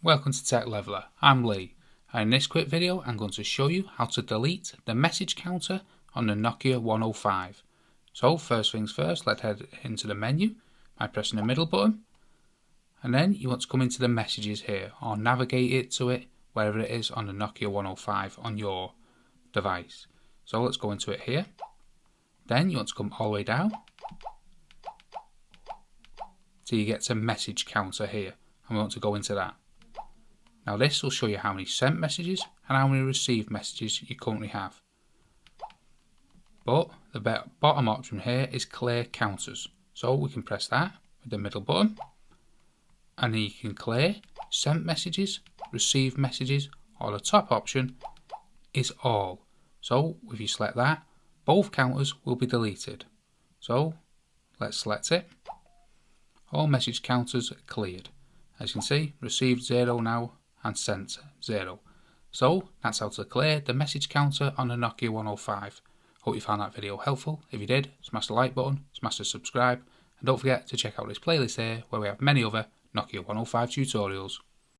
Welcome to Tech Leveler, I'm Lee, and in this quick video I'm going to show you how to delete the message counter on the Nokia 105. So first things first, let's head into the menu by pressing the middle button, and then you want to come into the messages here or navigate it to it wherever it is on the Nokia 105 on your device. So let's go into it here. Then you want to come all the way down till you get to message counter here, and we want to go into that. Now this will show you how many sent messages and how many received messages you currently have. But the bottom option here is clear counters. So we can press that with the middle button, and then you can clear sent messages, received messages, or the top option is all. So if you select that, both counters will be deleted. So let's select it. All message counters cleared. As you can see, received 0 now and sent 0. So that's how to clear the message counter on the Nokia 105. Hope you found that video helpful. If you did, smash the like button, smash the subscribe, and don't forget to check out this playlist here where we have many other Nokia 105 tutorials.